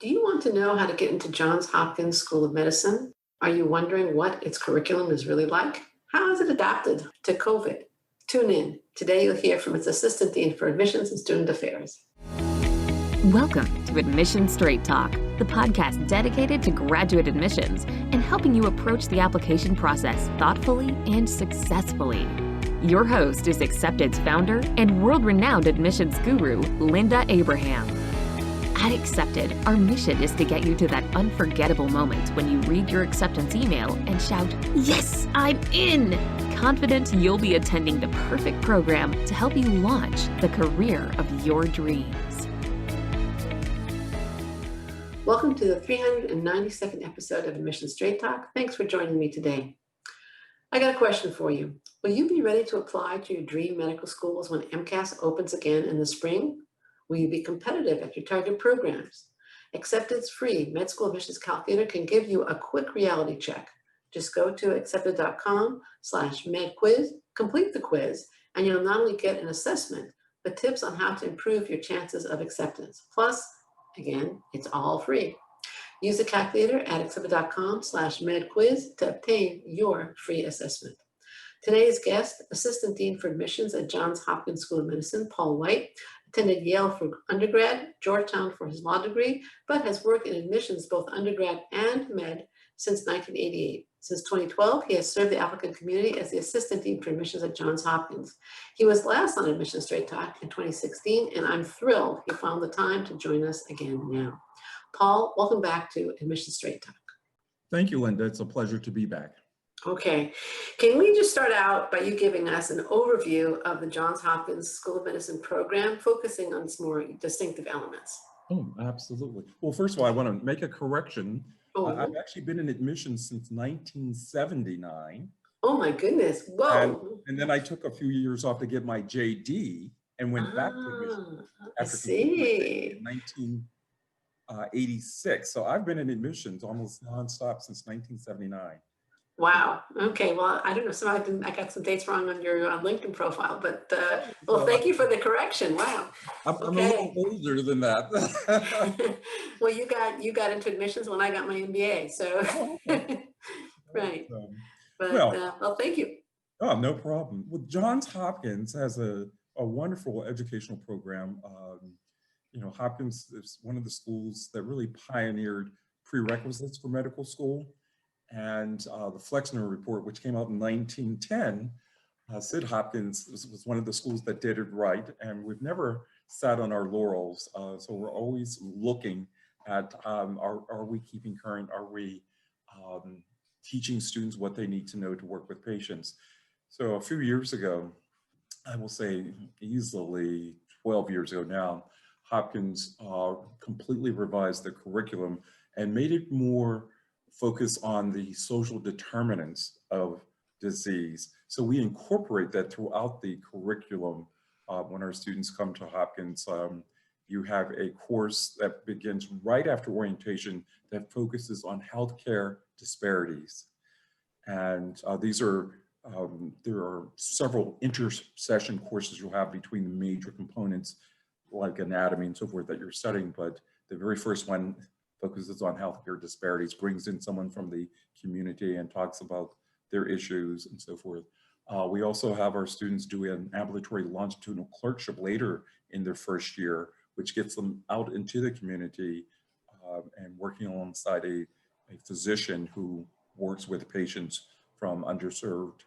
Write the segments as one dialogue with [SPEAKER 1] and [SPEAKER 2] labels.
[SPEAKER 1] Do you want to know how to get into Johns Hopkins School of Medicine? Are you wondering what its curriculum is really like? How is it adapted to COVID? Tune in. Today you'll hear from its Assistant Dean for Admissions and Student Affairs.
[SPEAKER 2] Welcome to Admission Straight Talk, the podcast dedicated to graduate admissions and helping you approach the application process thoughtfully and successfully. Your host is Accepted's founder and world-renowned admissions guru, Linda Abraham. At Accepted, our mission is to get you to that unforgettable moment when you read your acceptance email and shout, "Yes, I'm in!" Confident you'll be attending the perfect program to help you launch the career of your dreams.
[SPEAKER 1] Welcome to the 392nd episode of Admission Straight Talk. Thanks for joining me today. I got a question for you. Will you be ready to apply to your dream medical schools when MCAS opens again in the spring? Will you be competitive at your target programs? Accepted's free med school admissions calculator can give you a quick reality check. Just go to accepted.com/medquiz, complete the quiz, and you'll not only get an assessment, but tips on how to improve your chances of acceptance. Plus, again, it's all free. Use the calculator at accepted.com/medquiz to obtain your free assessment. Today's guest, Assistant Dean for Admissions at Johns Hopkins School of Medicine, Paul White, attended Yale for undergrad, Georgetown for his law degree, but has worked in admissions both undergrad and med since 1988. Since 2012, he has served the applicant community as the Assistant Dean for Admissions at Johns Hopkins. He was last on Admission Straight Talk in 2016, and I'm thrilled he found the time to join us again now. Paul, welcome back to Admission Straight Talk.
[SPEAKER 3] Thank you, Linda. It's a pleasure to be back.
[SPEAKER 1] Okay. Can we just start out by you giving us an overview of the Johns Hopkins School of Medicine program, focusing on some more distinctive elements?
[SPEAKER 3] Oh, absolutely. Well, first of all, I want to make a correction.
[SPEAKER 1] Oh,
[SPEAKER 3] I've actually been in admissions since 1979.
[SPEAKER 1] oh my goodness. Whoa.
[SPEAKER 3] And then I took a few years off to get my JD and went back to admissions
[SPEAKER 1] I
[SPEAKER 3] after completing my JD
[SPEAKER 1] see.
[SPEAKER 3] in 1986. So I've been in admissions almost nonstop since 1979.
[SPEAKER 1] Wow. Okay. Well, I don't know. I got some dates wrong on your LinkedIn profile, but well, thank you for the correction. Wow.
[SPEAKER 3] I'm a little older than that.
[SPEAKER 1] Well, you got into admissions when I got my MBA. So, right. But well, thank you.
[SPEAKER 3] Oh, no problem. Well, Johns Hopkins has a wonderful educational program. Hopkins is one of the schools that really pioneered prerequisites for medical school. And the Flexner Report, which came out in 1910, said Hopkins was one of the schools that did it right. And we've never sat on our laurels. So we're always looking at, are we keeping current? Are we teaching students what they need to know to work with patients? So a few years ago, I will say easily 12 years ago now, Hopkins completely revised the curriculum and made it more focus on the social determinants of disease. So we incorporate that throughout the curriculum. When our students come to Hopkins, you have a course that begins right after orientation that focuses on healthcare disparities. And there are several intersession courses you'll have between the major components like anatomy and so forth that you're studying, but the very first one focuses on healthcare disparities, brings in someone from the community and talks about their issues and so forth. We also have our students do an ambulatory longitudinal clerkship later in their first year, which gets them out into the community and working alongside a physician who works with patients from underserved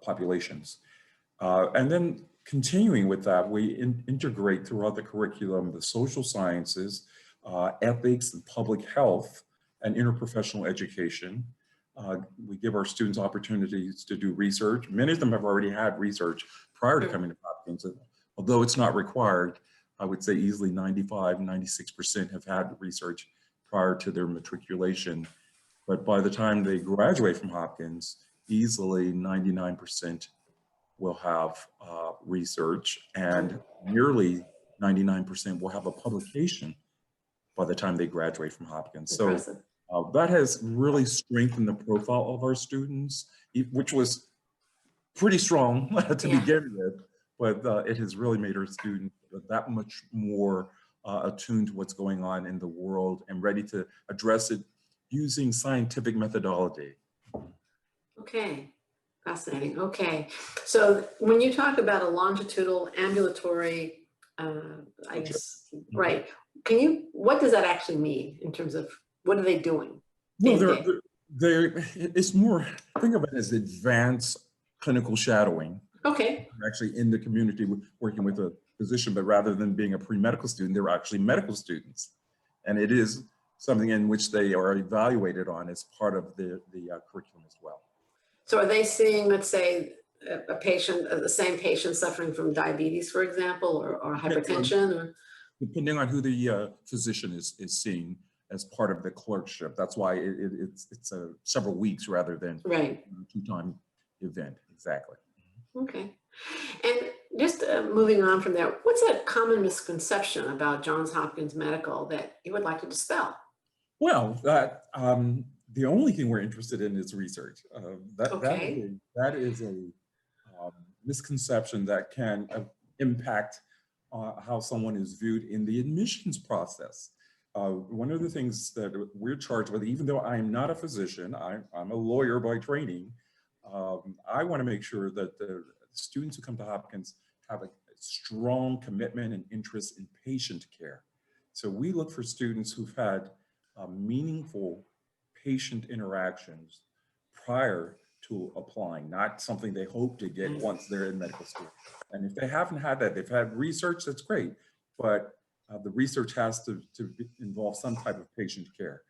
[SPEAKER 3] populations. And then continuing with that, we integrate throughout the curriculum the social sciences, ethics and public health, and interprofessional education. We give our students opportunities to do research. Many of them have already had research prior to coming to Hopkins. Although it's not required, I would say easily 95, 96% have had research prior to their matriculation. But by the time they graduate from Hopkins, easily 99% will have research, and nearly 99% will have a publication by the time they graduate from Hopkins.
[SPEAKER 1] Impressive.
[SPEAKER 3] So that has really strengthened the profile of our students, which was pretty strong to begin with, but it has really made our students that much more attuned to what's going on in the world and ready to address it using scientific methodology.
[SPEAKER 1] Okay, fascinating. Okay, so when you talk about a longitudinal ambulatory, I guess, right? What does that actually mean in terms of what are they doing?
[SPEAKER 3] Well, it's more, think of it as advanced clinical shadowing.
[SPEAKER 1] Okay.
[SPEAKER 3] They're actually in the community working with a physician, but rather than being a pre-medical student, they're actually medical students. And it is something in which they are evaluated on as part of the curriculum as well.
[SPEAKER 1] So are they seeing, let's say, a patient, the same patient suffering from diabetes, for example, or hypertension? Or?
[SPEAKER 3] Depending on who the physician is seeing as part of the clerkship. That's why it's several weeks rather than
[SPEAKER 1] right.
[SPEAKER 3] a two-time event. Exactly.
[SPEAKER 1] Okay. And just moving on from there, what's a common misconception about Johns Hopkins Medical that you would like to dispel?
[SPEAKER 3] Well, the only thing we're interested in is research. That is a misconception that can impact how someone is viewed in the admissions process. One of the things that we're charged with, even though I am not a physician, I'm a lawyer by training, I want to make sure that the students who come to Hopkins have a strong commitment and interest in patient care. So we look for students who've had meaningful patient interactions prior to applying, not something they hope to get once they're in medical school. And if they haven't had that, they've had research, that's great, but the research has to involve some type of patient care.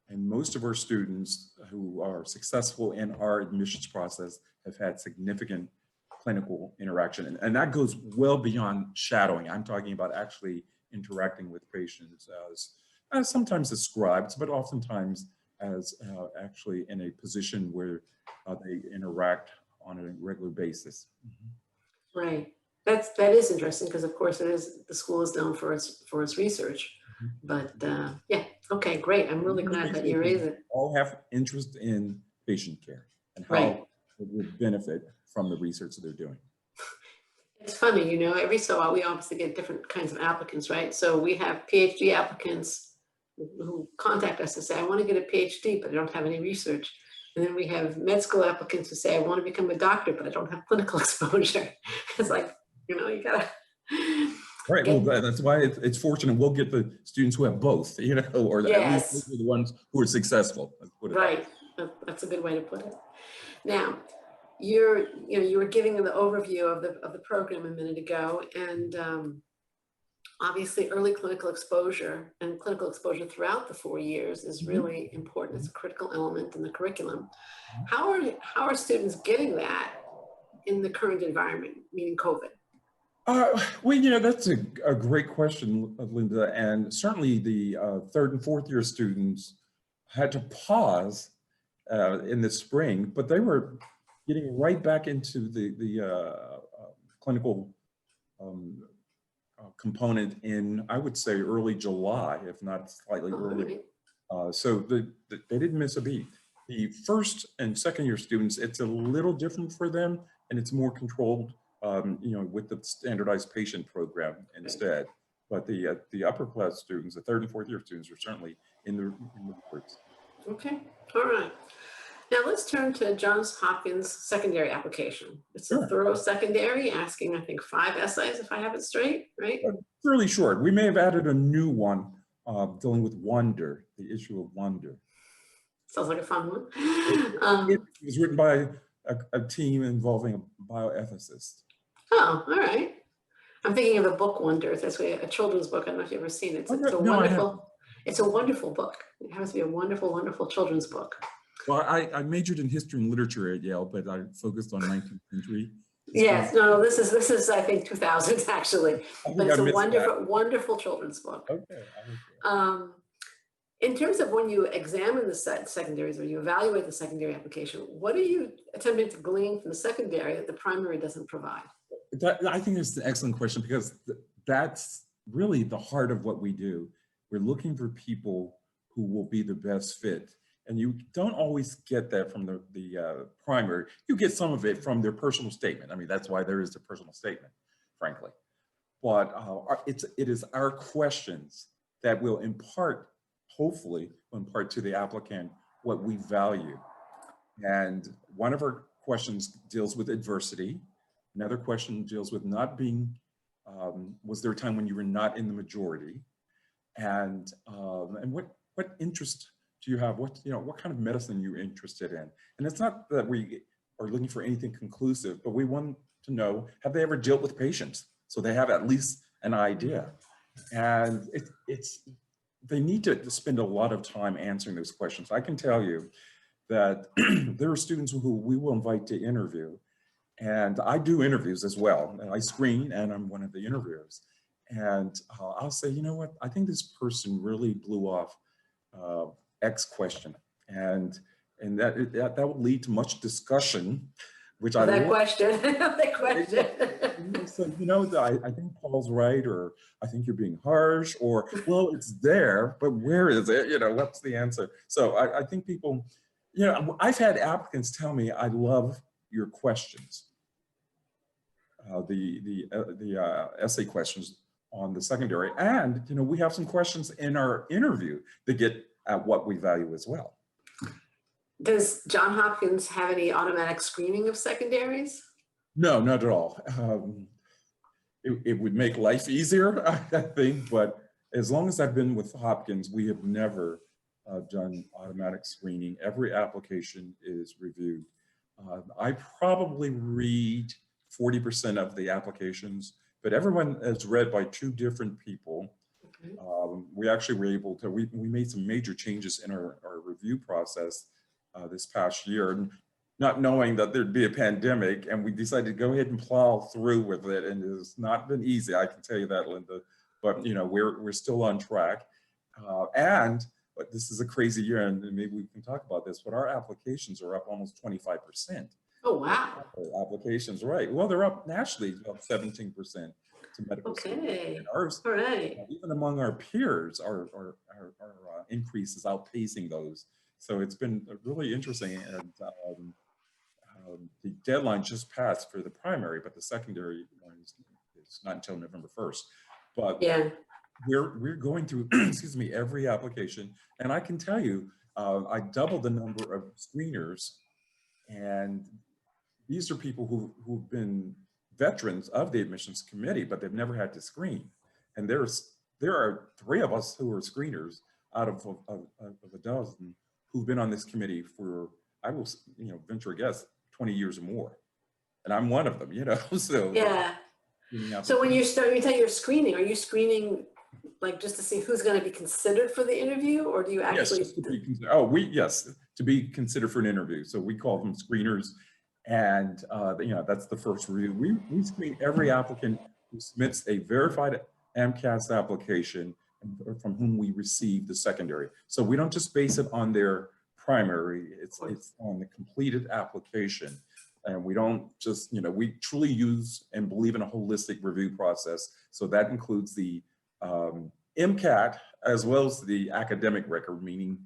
[SPEAKER 3] And most of our students who are successful in our admissions process have had significant clinical interaction. And that goes well beyond shadowing. I'm talking about actually interacting with patients as sometimes as scribes, but oftentimes as actually in a position where they interact on a regular basis. Mm-hmm.
[SPEAKER 1] Right. That is interesting because, of course, the school is known for its research. Mm-hmm. But yeah, okay, great. I'm really glad that you raised it.
[SPEAKER 3] All have interest in patient care and how
[SPEAKER 1] right.
[SPEAKER 3] it would benefit from the research that they're doing.
[SPEAKER 1] It's funny, you know, every so while we obviously get different kinds of applicants, right? So we have PhD applicants who contact us to say, I want to get a PhD, but I don't have any research. And then we have med school applicants who say, I want to become a doctor, but I don't have clinical exposure. It's like, you know, you gotta.
[SPEAKER 3] Right. Well, that's why it's fortunate we'll get the students who have both, you know, or
[SPEAKER 1] yes.
[SPEAKER 3] at least the ones who are successful.
[SPEAKER 1] Right. That's a good way to put it. Now, you were giving the overview of the program a minute ago, and obviously early clinical exposure and clinical exposure throughout the 4 years is really important. It's a critical element in the curriculum. How are students getting that in the current environment, meaning COVID?
[SPEAKER 3] Well, you know, that's a great question, Linda, and certainly the third and fourth year students had to pause in the spring, but they were getting right back into the clinical component in, I would say, early July, if not slightly earlier. Right. So they didn't miss a beat. The first and second year students, it's a little different for them, and it's more controlled, you know, with the standardized patient program instead. But the upper class students, the third and fourth year students, are certainly in the works.
[SPEAKER 1] Okay, all right. Now let's turn to Johns Hopkins secondary application. It's a thorough secondary asking, I think, 5 essays, if I have it straight, right?
[SPEAKER 3] Really short. We may have added a new one dealing with wonder, the issue of wonder.
[SPEAKER 1] Sounds like a fun one.
[SPEAKER 3] It was written by a team involving a bioethicist.
[SPEAKER 1] Oh, all right. I'm thinking of a book, Wonder. That's a children's book. I don't know if you've ever seen it. It's a wonderful book. It has to be a wonderful, wonderful children's book.
[SPEAKER 3] Well, I majored in history and literature at Yale, but I focused on 19th century.
[SPEAKER 1] Yes, no, this is I think 2000s actually, but it's a wonderful, wonderful children's book.
[SPEAKER 3] Okay.
[SPEAKER 1] In terms of when you examine the secondaries or you evaluate the secondary application, what are you attempting to glean from the secondary that the primary doesn't provide?
[SPEAKER 3] I think it's an excellent question because that's really the heart of what we do. We're looking for people who will be the best fit. And you don't always get that from the primary. You get some of it from their personal statement. I mean, that's why there is the personal statement, frankly. but it is our questions that will impart, hopefully, impart to the applicant what we value. And one of our questions deals with adversity. Another question deals with not being, was there a time when you were not in the majority? And what interest do you have? What kind of medicine you're interested in? And it's not that we are looking for anything conclusive, but we want to know, have they ever dealt with patients? So they have at least an idea. And they need to spend a lot of time answering those questions. I can tell you that there are students who we will invite to interview, and I do interviews as well. And I screen, and I'm one of the interviewers. And I'll say, you know what, I think this person really blew off X question. And that will lead to much discussion, which I
[SPEAKER 1] that question, that question.
[SPEAKER 3] So, I think Paul's right, or I think you're being harsh, or, well, it's there, but where is it? What's the answer? So I think people, I've had applicants tell me, I love your questions, the essay questions on the secondary. And, we have some questions in our interview that get at what we value as well.
[SPEAKER 1] Does Johns Hopkins have any automatic screening of secondaries?
[SPEAKER 3] No, not at all. It would make life easier, I think, but as long as I've been with Hopkins, we have never done automatic screening. Every application is reviewed. I probably read 40% of the applications, but everyone is read by two different people. Okay. We actually were able to, we made some major changes in our review process this past year, and not knowing that there'd be a pandemic, and we decided to go ahead and plow through with it, and it's not been easy, I can tell you that, Linda, but we're still on track. But this is a crazy year, and maybe we can talk about this, but our applications are up almost 25%.
[SPEAKER 1] Oh, wow.
[SPEAKER 3] Applications, right. Well, they're up nationally about 17% to medical students. And ours, all right. Even among our peers, our increase is outpacing those. So it's been really interesting. And the deadline just passed for the primary, but the secondary one is not until November 1st. But yeah, we're going through, excuse me, every application. And I can tell you, I doubled the number of screeners, and these are people who've been veterans of the admissions committee, but they've never had to screen. And there are 3 of us who are screeners out of a dozen who've been on this committee for, I will venture a guess, 20 years or more. And I'm one of them, so. Yeah.
[SPEAKER 1] So when you say you're screening, are you screening like just to see who's going to be considered for the interview, or do you actually?
[SPEAKER 3] Yes, to be considered for an interview. So we call them screeners. And that's the first review. We screen every applicant who submits a verified AMCAS application from whom we receive the secondary. So we don't just base it on their primary, it's on the completed application. And we don't just, we truly use and believe in a holistic review process. So that includes the MCAT as well as the academic record, meaning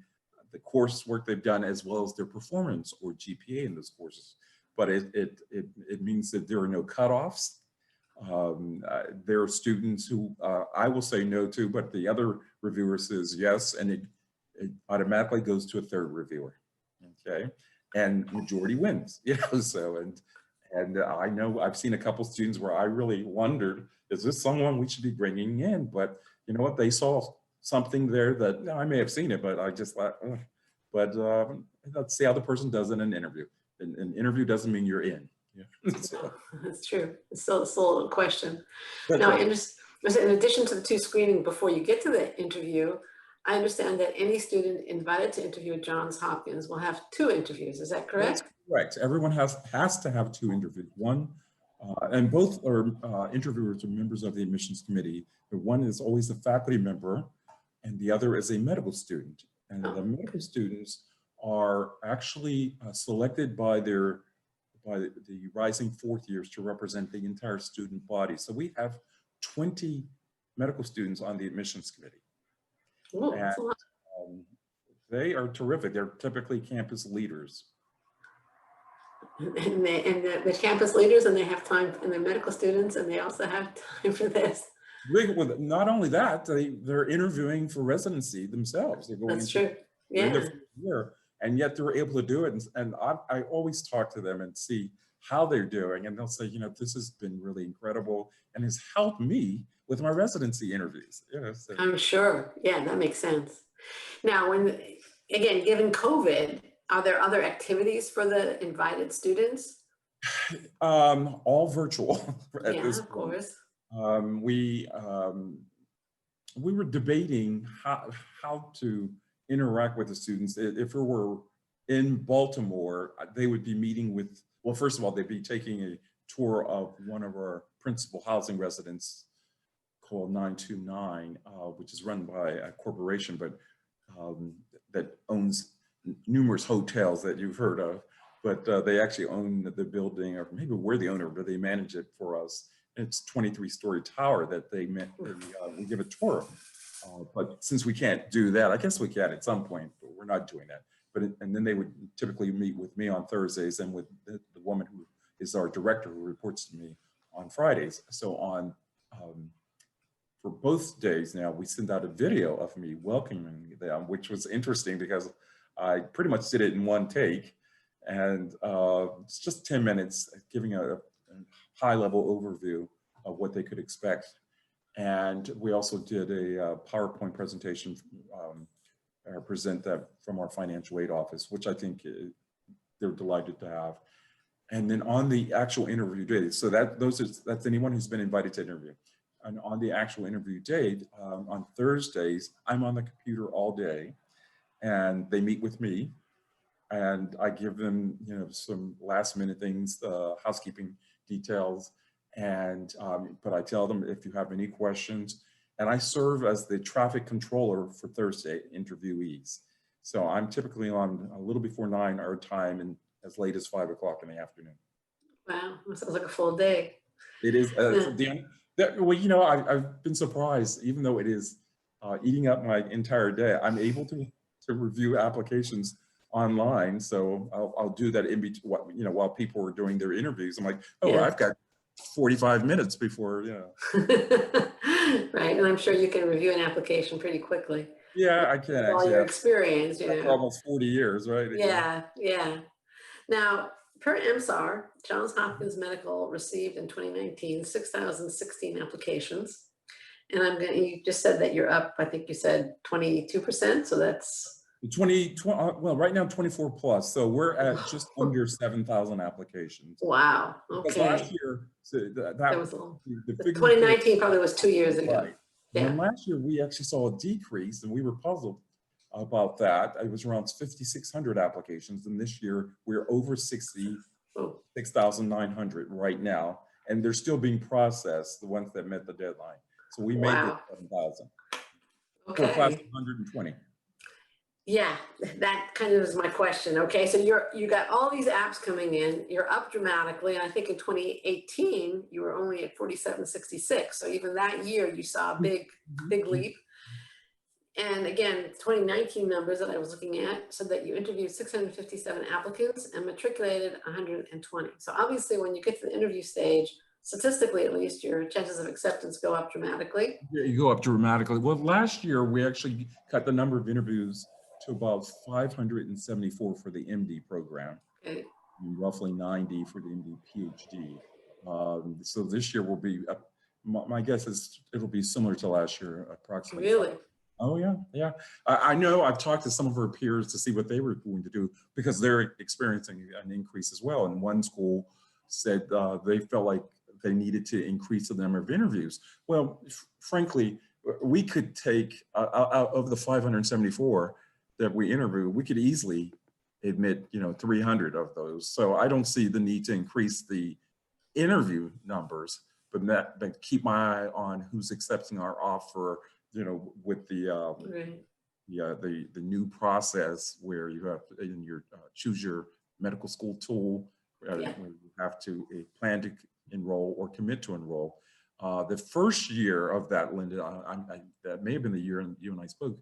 [SPEAKER 3] the coursework they've done as well as their performance or GPA in those courses. But it means that there are no cutoffs. There are students who I will say no to, but the other reviewer says yes, and it automatically goes to a third reviewer, okay? And majority wins, so, and I know I've seen a couple students where I really wondered, is this someone we should be bringing in? But you know what, they saw something there that I may have seen it, but I just thought, but let's see how the person does in an interview. An interview doesn't mean you're in.
[SPEAKER 1] So. That's true. It's still a question. Now, right. In addition to the 2 screening before you get to the interview, I understand that any student invited to interview at Johns Hopkins will have 2 interviews. Is that correct?
[SPEAKER 3] That's correct. Everyone has to have 2 interviews. One, and both are interviewers are members of the admissions committee. The one is always a faculty member, and the other is a medical student. And the medical students are actually selected by the rising 4th years to represent the entire student body. So we have 20 medical students on the admissions committee. Ooh, and, they are terrific. They're typically campus leaders.
[SPEAKER 1] And the campus leaders, and they have time, and the medical students, and they also have time for this.
[SPEAKER 3] Well, not only that, they're interviewing for residency themselves. They're going
[SPEAKER 1] That's
[SPEAKER 3] into,
[SPEAKER 1] true.
[SPEAKER 3] they're in their
[SPEAKER 1] Yeah,
[SPEAKER 3] first year, and yet they're able to do it. And I always talk to them and see how they're doing, and they'll say, this has been really incredible and has helped me with my residency interviews. So.
[SPEAKER 1] I'm sure. Yeah, that makes sense. Now, again, given COVID, are there other activities for the invited students?
[SPEAKER 3] All virtual at
[SPEAKER 1] Yeah,
[SPEAKER 3] this
[SPEAKER 1] of
[SPEAKER 3] point.
[SPEAKER 1] course.
[SPEAKER 3] We were debating how to interact with the students. If it were in Baltimore, they would be meeting with, well, first of all, they'd be taking a tour of one of our principal housing residents called 929, which is run by a corporation, but that owns numerous hotels that you've heard of. But they actually own the building, or maybe we're the owner, but they manage it for us. It's 23-story tower that we give a tour of. But since we can't do that, I guess we can at some point, but we're not doing that. And then they would typically meet with me on Thursdays and with the woman who is our director who reports to me on Fridays. So for both days now, we send out a video of me welcoming them, which was interesting because I pretty much did it in one take. And it's just 10 minutes giving a high-level overview of what they could expect. And we also did a PowerPoint presentation, present that from our financial aid office, which I think they're delighted to have. And then on the actual interview day, so that's anyone who's been invited to interview. And on the actual interview date, on Thursdays, I'm on the computer all day, and they meet with me. And I give them, some last minute things, housekeeping details. And, but I tell them if you have any questions, and I serve as the traffic controller for Thursday interviewees. So I'm typically on a little before 9 our time and as late as 5 o'clock in the afternoon.
[SPEAKER 1] Wow, that sounds like a full day.
[SPEAKER 3] It is, well, I've been surprised, even though it is eating up my entire day, I'm able to review applications online. So I'll do that in between, while people are doing their interviews. I'm like, oh, yeah. I've got 45 minutes before,
[SPEAKER 1] Right, and I'm sure you can review an application pretty quickly.
[SPEAKER 3] Yeah, I can actually.
[SPEAKER 1] All your experience,
[SPEAKER 3] For almost 40 years, right?
[SPEAKER 1] Yeah, yeah. Now, per MSAR, Johns Hopkins Medical received in 2019 6,016 applications. And you just said that you're up, I think you said 22%, so that's
[SPEAKER 3] 20, well, right now 24 plus. So we're at just under 7,000 applications.
[SPEAKER 1] Wow. Okay.
[SPEAKER 3] Because last year, so that
[SPEAKER 1] was a little, 2019 probably was 2 years ago.
[SPEAKER 3] Right. Yeah. And last year we actually saw a decrease, and we were puzzled about that. It was around 5,600 applications, and this year we're over 6,900 right now, and they're still being processed, the ones that met the deadline. So we made it 7,000.
[SPEAKER 1] Okay.
[SPEAKER 3] For class 120.
[SPEAKER 1] Yeah, that kind of is my question. Okay, so you got all these apps coming in, you're up dramatically, and I think in 2018 you were only at 4,766. So even that year you saw a big leap. And again, 2019 numbers that I was looking at said that you interviewed 657 applicants and matriculated 120. So obviously when you get to the interview stage, statistically at least, your chances of acceptance go up dramatically.
[SPEAKER 3] Yeah, you go up dramatically. Well, last year we actually cut the number of interviews to about 574 for the MD program,
[SPEAKER 1] okay,
[SPEAKER 3] and roughly 90 for the MD PhD. So this year will be, my guess is it'll be similar to last year, approximately.
[SPEAKER 1] Really?
[SPEAKER 3] Oh yeah, yeah. I know I've talked to some of our peers to see what they were going to do because they're experiencing an increase as well. And one school said they felt like they needed to increase the number of interviews. Well, frankly, we could take out of the 574 that we interview, we could easily admit 300 of those. So I don't see the need to increase the interview numbers, but keep my eye on who's accepting our offer. With the the new process where you have in your choose your medical school tool, where you have to plan to enroll or commit to enroll. The first year of that, Linda, that may have been the year you and I spoke.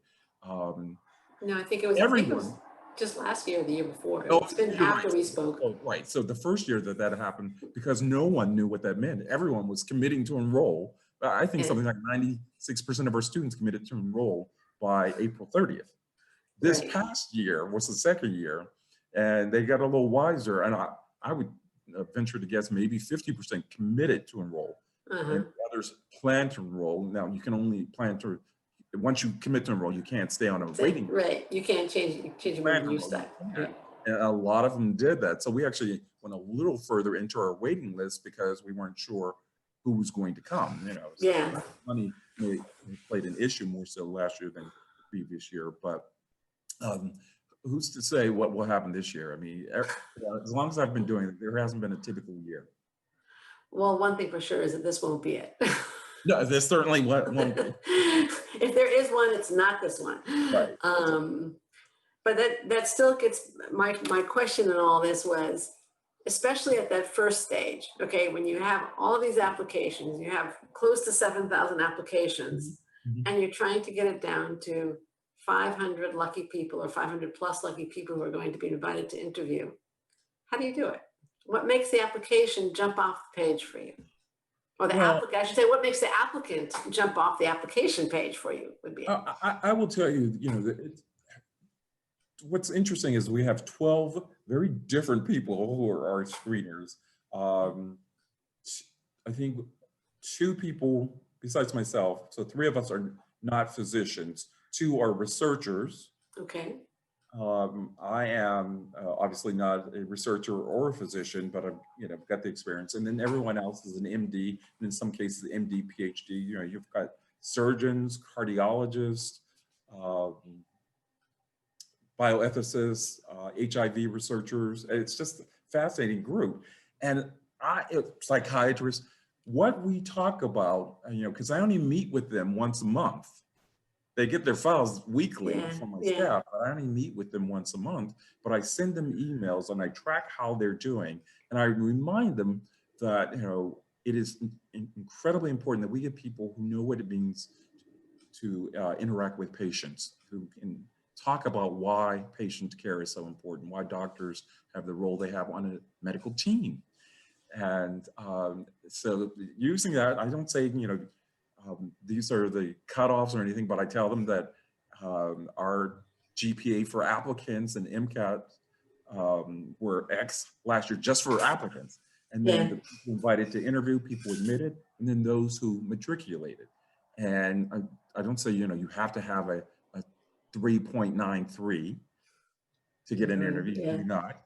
[SPEAKER 1] No, I think it was
[SPEAKER 3] everyone.
[SPEAKER 1] just last year or the year before.
[SPEAKER 3] Oh,
[SPEAKER 1] It's been
[SPEAKER 3] you're
[SPEAKER 1] after
[SPEAKER 3] right.
[SPEAKER 1] we spoke.
[SPEAKER 3] Oh, right. So the first year that happened, because no one knew what that meant, everyone was committing to enroll. I think
[SPEAKER 1] Yeah.
[SPEAKER 3] something like 96% of our students committed to enroll by April 30th. This
[SPEAKER 1] Right.
[SPEAKER 3] past year was the second year, and they got a little wiser. And I would venture to guess maybe 50% committed to enroll, and others plan to enroll. Now, you can only plan to, once you commit to enroll, you can't stay on a waiting list.
[SPEAKER 1] Right. You can't change your
[SPEAKER 3] Plan
[SPEAKER 1] mind
[SPEAKER 3] to
[SPEAKER 1] when you
[SPEAKER 3] enroll,
[SPEAKER 1] start.
[SPEAKER 3] you
[SPEAKER 1] Yeah.
[SPEAKER 3] can. And a lot of them did that. So we actually went a little further into our waiting list because we weren't sure who was going to come, you know. So
[SPEAKER 1] Yeah.
[SPEAKER 3] money played an issue more so last year than the previous year. But who's to say what will happen this year? I mean, as long as I've been doing it, there hasn't been a typical year.
[SPEAKER 1] Well, one thing for sure is that this won't be it.
[SPEAKER 3] No, there's certainly won't be.
[SPEAKER 1] If there is one, it's not this one.
[SPEAKER 3] Right.
[SPEAKER 1] But that still gets, my question in all this was, especially at that first stage, okay, when you have all of these applications, you have close to 7,000 applications, and you're trying to get it down to 500 lucky people or 500 plus lucky people who are going to be invited to interview. How do you do it? What makes the application jump off the page for you? Or the applicant, I should say, what makes the applicant jump off the application page for you would be.
[SPEAKER 3] I will tell you, you know, what's interesting is we have 12 very different people who are our screeners. I think 2 people besides myself, so 3 of us are not physicians, 2 are researchers.
[SPEAKER 1] Okay.
[SPEAKER 3] I am obviously not a researcher or a physician, but I've got the experience. And then everyone else is an MD, and in some cases, MD, PhD. You know, you've got surgeons, cardiologists, bioethicists, HIV researchers. It's just a fascinating group. And psychiatrists, what we talk about, because I only meet with them once a month. They get their files weekly from my staff, but I only meet with them once a month, but I send them emails and I track how they're doing. And I remind them that, it is incredibly important that we get people who know what it means to interact with patients, who can talk about why patient care is so important, why doctors have the role they have on a medical team. And so using that, I don't say, these are the cutoffs or anything, but I tell them that our GPA for applicants and MCAT were X last year just for applicants. And then the people invited to interview, people admitted, and then those who matriculated. And I don't say, you have to have a 3.93 to get an interview. You do not.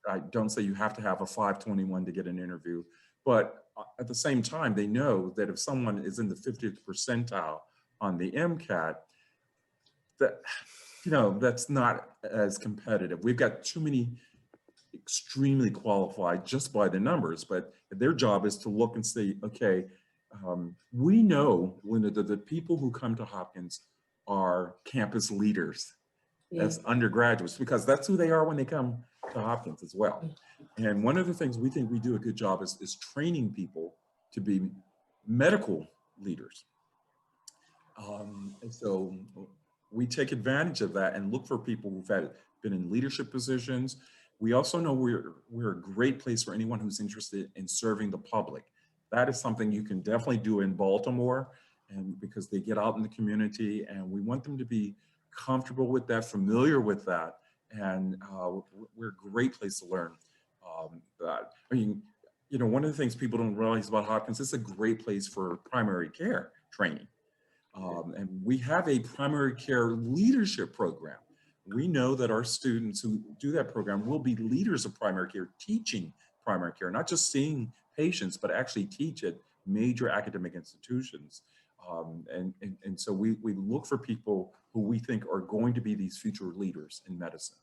[SPEAKER 3] I don't say you have to have a 521 to get an interview. But at the same time, they know that if someone is in the 50th percentile on the MCAT, that, that's not as competitive. We've got too many extremely qualified just by the numbers, but their job is to look and say, okay, we know when the people who come to Hopkins are campus leaders as undergraduates, because that's who they are when they come to Hopkins as well. And one of the things we think we do a good job is training people to be medical leaders. And so we take advantage of that and look for people who've been in leadership positions. We also know we're a great place for anyone who's interested in serving the public. That is something you can definitely do in Baltimore, and because they get out in the community, and we want them to be comfortable with that, familiar with that, and we're a great place to learn that. I mean, one of the things people don't realize about Hopkins, it's a great place for primary care training. And we have a primary care leadership program. We know that our students who do that program will be leaders of primary care, teaching primary care, not just seeing patients, but actually teach at major academic institutions. And so we look for people who we think are going to be these future leaders in medicine.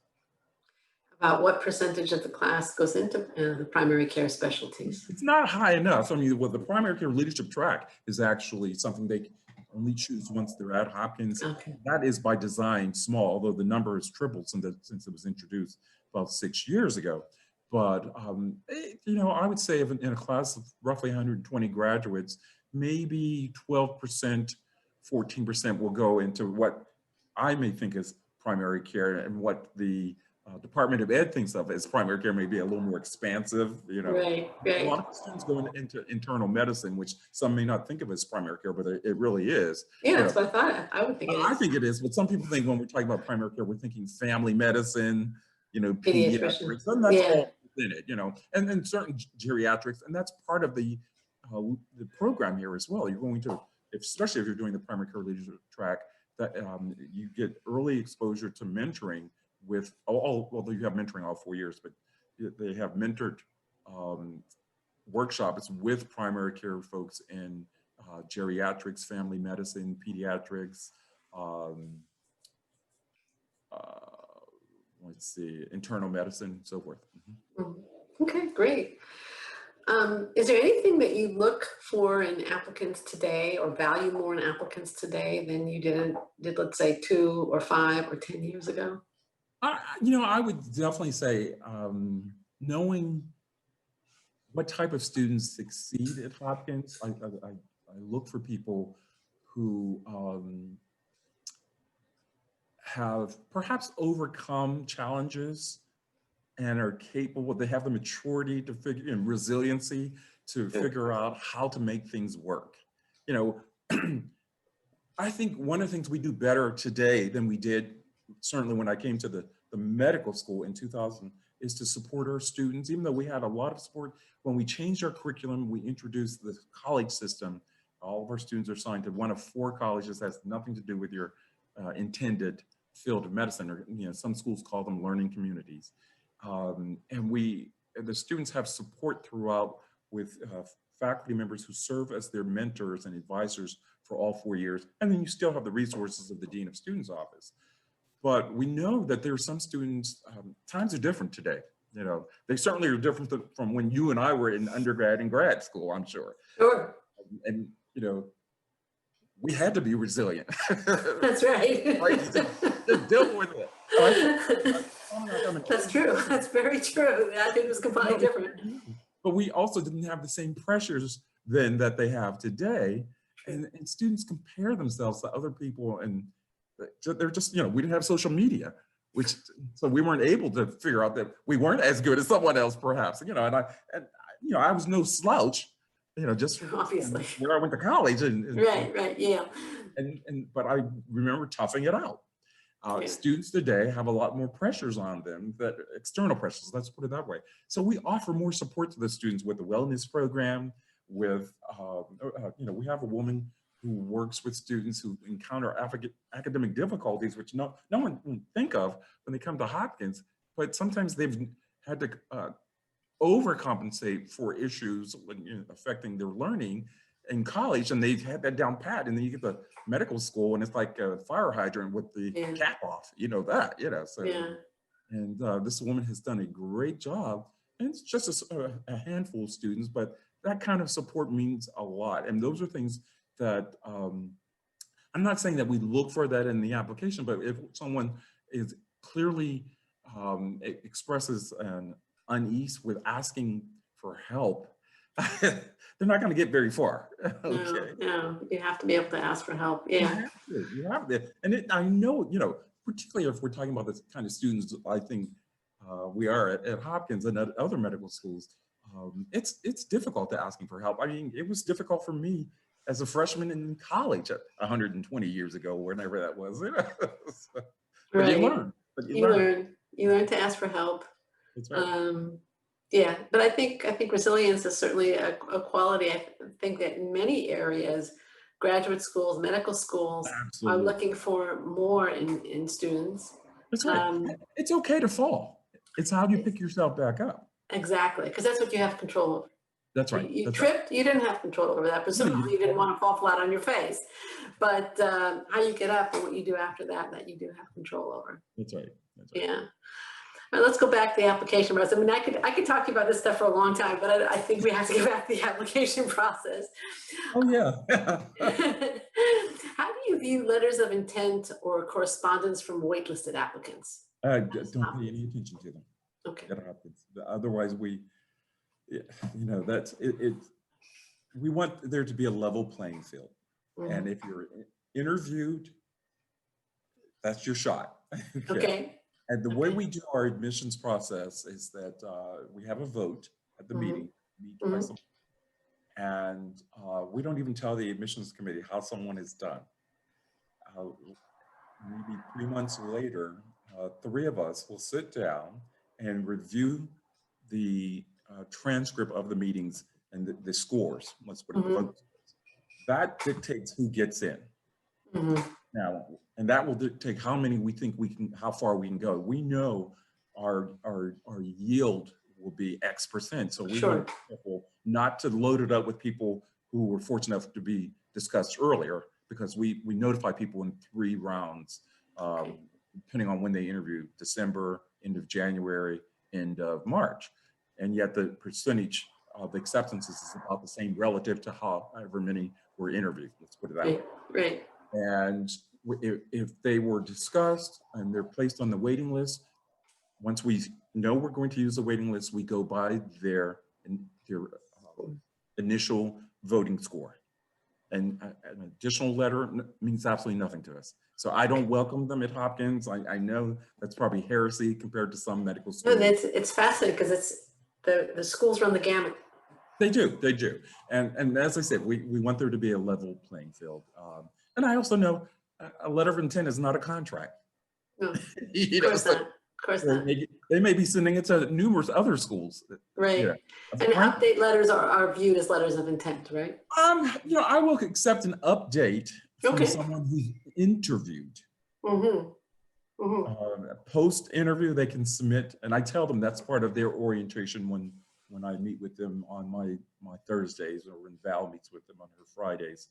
[SPEAKER 1] About what percentage of the class goes into the primary care specialties?
[SPEAKER 3] It's not high enough. I mean, the primary care leadership track is actually something they only choose once they're at Hopkins.
[SPEAKER 1] Okay.
[SPEAKER 3] That is by design small, although the number has tripled since it was introduced about 6 years ago. But, I would say in a class of roughly 120 graduates, maybe 12%, 14% will go into what I may think is primary care, and what the Department of Ed thinks of as primary care may be a little more expansive. You know,
[SPEAKER 1] Right,
[SPEAKER 3] a
[SPEAKER 1] right.
[SPEAKER 3] lot of students go into internal medicine, which some may not think of as primary care, but it really is.
[SPEAKER 1] Yeah,
[SPEAKER 3] You
[SPEAKER 1] that's
[SPEAKER 3] know,
[SPEAKER 1] what I thought. I would think it
[SPEAKER 3] I
[SPEAKER 1] is.
[SPEAKER 3] think it is, but some people think when we're talking about primary care, we're thinking family medicine, you know,
[SPEAKER 1] Pediatrician.
[SPEAKER 3] pediatrics, and that's
[SPEAKER 1] Yeah.
[SPEAKER 3] all within it, you know, and then certain geriatrics, and that's part of the program here as well. You're going to, especially if you're doing the primary care leadership track, that you get early exposure to mentoring with although you have mentoring all 4 years, but they have mentored workshops with primary care folks in geriatrics, family medicine, pediatrics, let's see, internal medicine, so forth.
[SPEAKER 1] Okay, great. Is there anything that you look for in applicants today or value more in applicants today than you did, let's say, 2 or 5 or 10 years ago?
[SPEAKER 3] You know, I would definitely say knowing what type of students succeed at Hopkins. I look for people who have perhaps overcome challenges and are capable, they have the maturity to figure, and resiliency to figure out how to make things work. You know, I think one of the things we do better today than we did certainly when I came to the medical school in 2000 is to support our students. Even though we had a lot of support, when we changed our curriculum, we introduced the college system. All of our students are assigned to one of 4 colleges that has nothing to do with your intended field of medicine, or you know, some schools call them learning communities. And the students have support throughout with faculty members who serve as their mentors and advisors for all 4 years. And then you still have the resources of the Dean of Students Office. But we know that there are some students, times are different today. You know, they certainly are different from when you and I were in undergrad and grad school, I'm sure.
[SPEAKER 1] Sure.
[SPEAKER 3] And, you know, we had to be resilient.
[SPEAKER 1] That's right.
[SPEAKER 3] Right? Just deal with it. Right?
[SPEAKER 1] That's true. That's very true. I think it was completely different.
[SPEAKER 3] But we also didn't have the same pressures then that they have today. And students compare themselves to other people, and they're just, you know, we didn't have social media, so we weren't able to figure out that we weren't as good as someone else, perhaps, you know, and you know, I was no slouch, you know, just
[SPEAKER 1] Obviously.
[SPEAKER 3] where I went to college.
[SPEAKER 1] Right, yeah.
[SPEAKER 3] But I remember toughing it out. Students today have a lot more pressures on them, that external pressures, let's put it that way. So we offer more support to the students with the wellness program, with, you know, we have a woman who works with students who encounter academic difficulties, which no one would think of when they come to Hopkins, but sometimes they've had to overcompensate for issues when, you know, affecting their learning in college, and they've had that down pat, and then you get to medical school and it's like a fire hydrant with the cap off, you know, that, you know, so. And this woman has done a great job, and it's just a handful of students, but that kind of support means a lot. And those are things that, I'm not saying that we look for that in the application, but if someone is clearly expresses an unease with asking for help, they're not going to get very far. Okay.
[SPEAKER 1] No, you have to be able to ask for help. Yeah.
[SPEAKER 3] You have to. And I know, you know, particularly if we're talking about the kind of students I think we are at Hopkins and at other medical schools, it's difficult to asking for help. I mean, it was difficult for me as a freshman in college 120 years ago, whenever that was. So, but you learn.
[SPEAKER 1] You learn to ask for help.
[SPEAKER 3] That's right.
[SPEAKER 1] Yeah, but I think resilience is certainly a quality. I think that in many areas, graduate schools, medical schools are looking for more in students.
[SPEAKER 3] That's right. It's okay to fall. It's how you pick yourself back up.
[SPEAKER 1] Exactly, because that's what you have control over.
[SPEAKER 3] That's right.
[SPEAKER 1] You tripped, you didn't have control over that. Presumably you didn't want to fall flat on your face. But how you get up and what you do after that you do have control over.
[SPEAKER 3] That's right.
[SPEAKER 1] Yeah. All right, let's go back to the application process. I mean, I could talk to you about this stuff for a long time, but I think we have to get back to the application process.
[SPEAKER 3] Oh, yeah.
[SPEAKER 1] How do you view letters of intent or correspondence from waitlisted applicants?
[SPEAKER 3] Don't pay any attention to them.
[SPEAKER 1] Okay.
[SPEAKER 3] That happens. Otherwise, you know, that's it. We want there to be a level playing field. And if you're interviewed, that's your shot.
[SPEAKER 1] Okay.
[SPEAKER 3] And the way we do our admissions process is that we have a vote at the meeting, meet twice a month, and we don't even tell the admissions committee how someone is done. Maybe 3 months later, 3 of us will sit down and review the transcript of the meetings and the scores. Let's put it the vote scores. That dictates who gets in. Now, and that will dictate how many we think we can, how far we can go. We know our yield will be X%. So we want to be careful not to load it up with people who were fortunate enough to be discussed earlier, because we notify people in 3 rounds, depending on when they interview, December, end of January, end of March. And yet the percentage of acceptances is about the same relative to however many were interviewed. Let's put it that way.
[SPEAKER 1] Right.
[SPEAKER 3] And if they were discussed and they're placed on the waiting list, once we know we're going to use the waiting list, we go by their initial voting score. And an additional letter means absolutely nothing to us. So I don't welcome them at Hopkins. I know that's probably heresy compared to some medical schools.
[SPEAKER 1] No, it's fascinating because it's the schools run the gamut.
[SPEAKER 3] They do. And as I said, we want there to be a level playing field. And I also know a letter of intent is not a contract.
[SPEAKER 1] No, of course not.
[SPEAKER 3] They may be sending it to numerous other schools.
[SPEAKER 1] Right.
[SPEAKER 3] Yeah.
[SPEAKER 1] And update letters are viewed as letters of intent, right?
[SPEAKER 3] I will accept an update from someone who's interviewed. Post-interview, they can submit, and I tell them that's part of their orientation when I meet with them on my Thursdays, or when Val meets with them on her Fridays.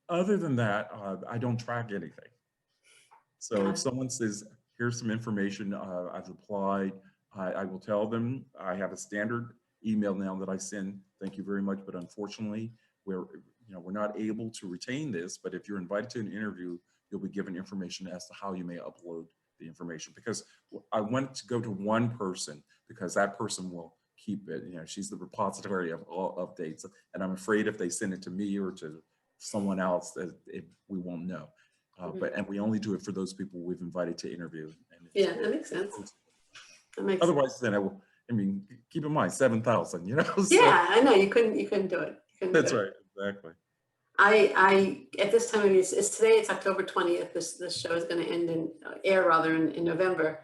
[SPEAKER 3] Other than that, I don't track anything. So if someone says, here's some information, I've applied, I will tell them. I have a standard email now that I send, thank you very much, but unfortunately, we're not able to retain this, but if you're invited to an interview, you'll be given information as to how you may upload the information, because I want it to go to one person, because that person will keep it. She's the repository of all updates, and I'm afraid if they send it to me or to someone else, that we won't know. And we only do it for those people we've invited to interview. And
[SPEAKER 1] that makes sense.
[SPEAKER 3] Otherwise, then keep in mind 7,000. So.
[SPEAKER 1] Yeah, I know you couldn't do it.
[SPEAKER 3] That's right, exactly.
[SPEAKER 1] I at this time, it's today. It's October 20th. This show is going to end in November.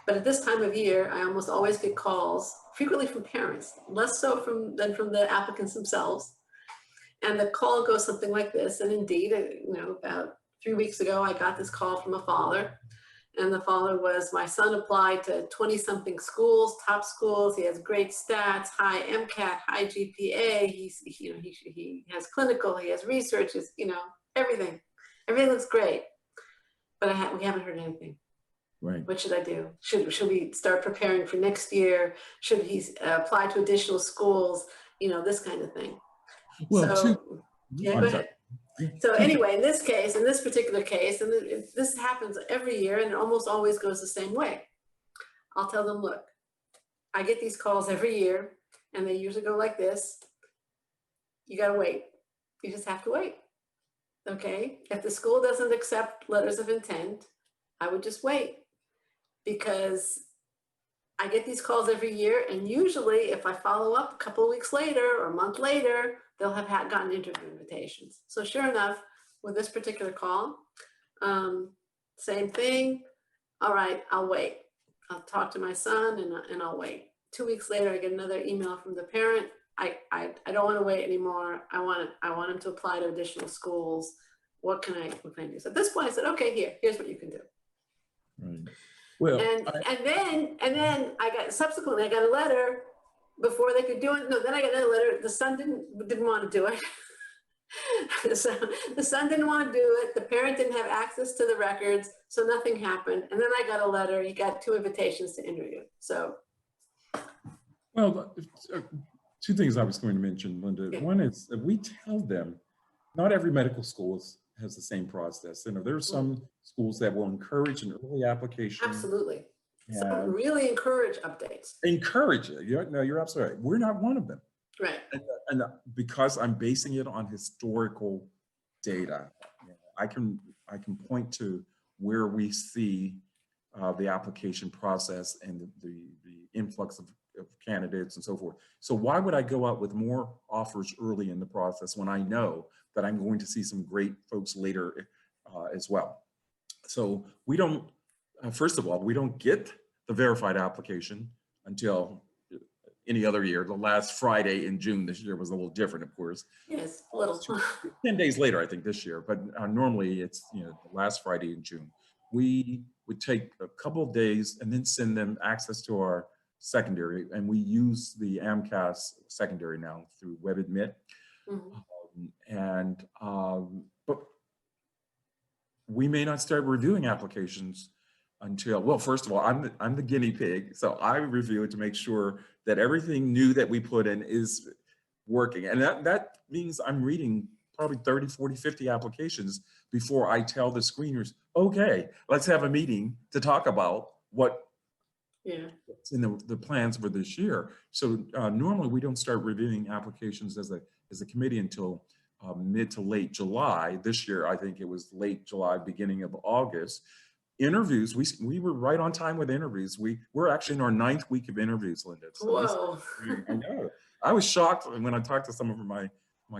[SPEAKER 1] But at this time of year, I almost always get calls, frequently from parents, less so than from the applicants themselves. And the call goes something like this. And indeed, about 3 weeks ago, I got this call from a father. And the father was, my son applied to 20-something schools, top schools. He has great stats, high MCAT, high GPA. He has clinical, he has research, everything. Everything looks great. But we haven't heard anything.
[SPEAKER 3] Right.
[SPEAKER 1] What should I do? Should we start preparing for next year? Should he apply to additional schools? This kind of thing.
[SPEAKER 3] Well,
[SPEAKER 1] go ahead. So anyway, in this particular case, and this happens every year, and it almost always goes the same way. I'll tell them, look, I get these calls every year, and they usually go like this. You got to wait. You just have to wait. Okay? If the school doesn't accept letters of intent, I would just wait, because I get these calls every year, and usually if I follow up a couple of weeks later or a month later, they'll have gotten interview invitations. So sure enough, with this particular call, same thing. All right, I'll wait. I'll talk to my son and I'll wait. 2 weeks later, I get another email from the parent. I don't want to wait anymore. I want him to apply to additional schools. What can I do? So at this point, I said, okay, here's what you can do.
[SPEAKER 3] Right. Well,
[SPEAKER 1] and then I got a letter before they could do it. No, then I got another letter. The son didn't want to do it. So the son didn't want to do it. The parent didn't have access to the records, so nothing happened. And then I got a letter. He got 2 invitations to interview. So,
[SPEAKER 3] well, 2 things I was going to mention, Linda. Yeah. One is that we tell them not every medical school has the same process. There's some schools that will encourage an early application.
[SPEAKER 1] Absolutely. Some really encourage updates.
[SPEAKER 3] Encourage it. You're absolutely right. We're not one of them.
[SPEAKER 1] Right.
[SPEAKER 3] And because I'm basing it on historical data, I can point to where we see the application process and the influx of candidates and so forth. So why would I go out with more offers early in the process when I know that I'm going to see some great folks later as well? So we don't, first of all, we don't get the verified application until any other year. The last Friday in June this year was a little different, of course.
[SPEAKER 1] Yes, a little.
[SPEAKER 3] 10 days later, I think, this year, but normally it's, the last Friday in June. We would take a couple of days and then send them access to our secondary, and we use the AMCAS secondary now through WebAdmit. But we may not start reviewing applications until, well, first of all, I'm the guinea pig, so I review it to make sure that everything new that we put in is working. And that means I'm reading probably 30, 40, 50 applications before I tell the screeners, okay, let's have a meeting to talk about what's in the plans for this year. So normally we don't start reviewing applications as a committee until mid to late July. This year, I think it was late July, beginning of August. Interviews, we were right on time with interviews. We're actually in our 9th week of interviews, Linda. So
[SPEAKER 1] Whoa.
[SPEAKER 3] I know. I was shocked when I talked to some of my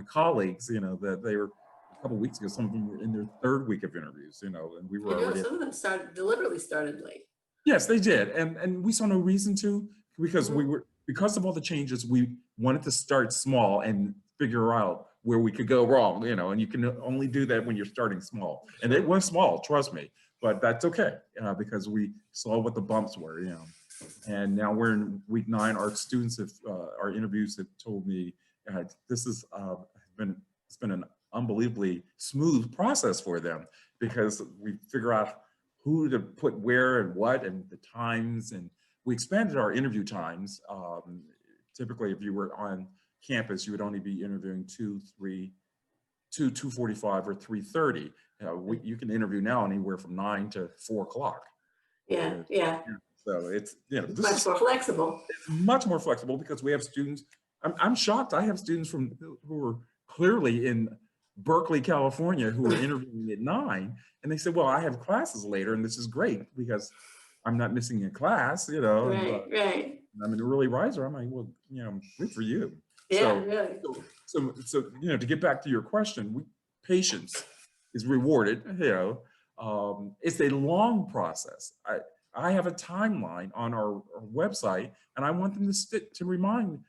[SPEAKER 3] colleagues, that they were, a couple of weeks ago, some of them were in their 3rd week of interviews, and we were already.
[SPEAKER 1] Some of them deliberately started late.
[SPEAKER 3] Yes, they did, and we saw no reason to, because because of all the changes, we wanted to start small and figure out where we could go wrong, and you can only do that when you're starting small. And it was small, trust me, but that's okay, because we saw what the bumps were, And now we're in week 9. Our students our interviews have told me this has it's been an unbelievably smooth process for them, because we figure out who to put where and what and the times, and we expanded our interview times. Typically, if you were on campus, you would only be interviewing 2:45 or 3:30. You can interview now anywhere from 9 to 4 o'clock.
[SPEAKER 1] Yeah.
[SPEAKER 3] So it's,
[SPEAKER 1] it's much more flexible.
[SPEAKER 3] It's much more flexible because we have students. I'm shocked. I have students who are clearly in Berkeley, California, who are interviewing at 9, and they said, "Well, I have classes later, and this is great because I'm not missing a class."
[SPEAKER 1] Right.
[SPEAKER 3] I'm an early riser. I'm like, well, good for you.
[SPEAKER 1] Yeah, really.
[SPEAKER 3] So to get back to your question, patience is rewarded. It's a long process. I have a timeline on our website, and I want them to remind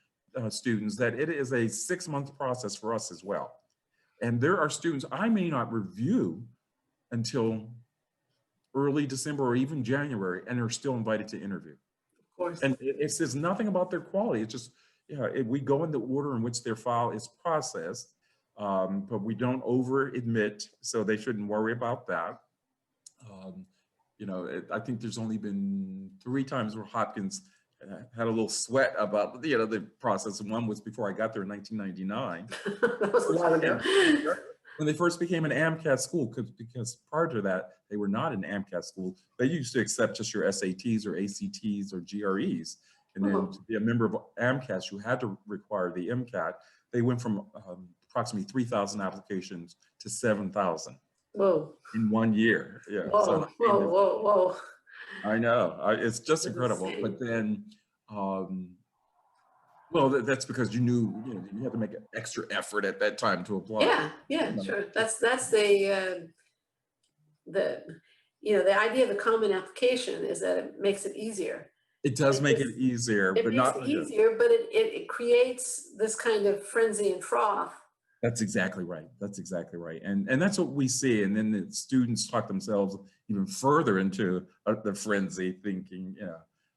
[SPEAKER 3] students that it is a 6-month process for us as well. And there are students I may not review until early December or even January, and they're still invited to interview.
[SPEAKER 1] Of course.
[SPEAKER 3] And it says nothing about their quality. It's just, we go in the order in which their file is processed, but we don't over admit, so they shouldn't worry about that. I think there's only been 3 times where Hopkins had a little sweat about the process. One was before I got there in 1999.
[SPEAKER 1] That was a while ago.
[SPEAKER 3] When they first became an AMCAS school, because prior to that, they were not an AMCAS school. They used to accept just your SATs or ACTs or GREs. And then to be a member of AMCAS, you had to require the MCAT. They went from approximately 3,000 applications to 7,000.
[SPEAKER 1] Whoa.
[SPEAKER 3] In 1 year. Yeah.
[SPEAKER 1] Whoa.
[SPEAKER 3] I know. It's just incredible. Insane. But then, well, that's because you knew, you had to make an extra effort at that time to apply.
[SPEAKER 1] Yeah, sure. That's the idea of the common application is that it makes it easier.
[SPEAKER 3] It does make it easier, but not
[SPEAKER 1] easier, but it creates this kind of frenzy and froth.
[SPEAKER 3] That's exactly right. That's exactly right. And that's what we see. And then the students talk themselves even further into the frenzy, thinking,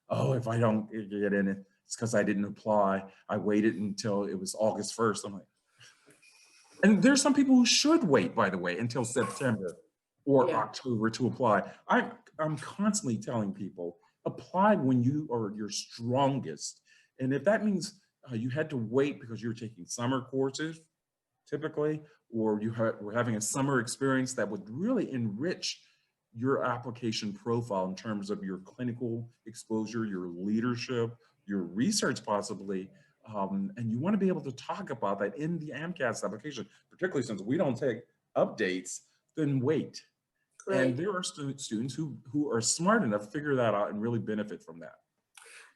[SPEAKER 3] oh, if I don't get in it, it's because I didn't apply. I waited until it was August 1st. I'm like, and there's some people who should wait, by the way, until September or October to apply. I'm constantly telling people, apply when you are your strongest. And if that means you had to wait because you're taking summer courses, typically, or were having a summer experience that would really enrich your application profile in terms of your clinical exposure, your leadership, your research possibly, and you want to be able to talk about that in the AMCAS application, particularly since we don't take updates, then wait. And there are students who are smart enough to figure that out and really benefit from that.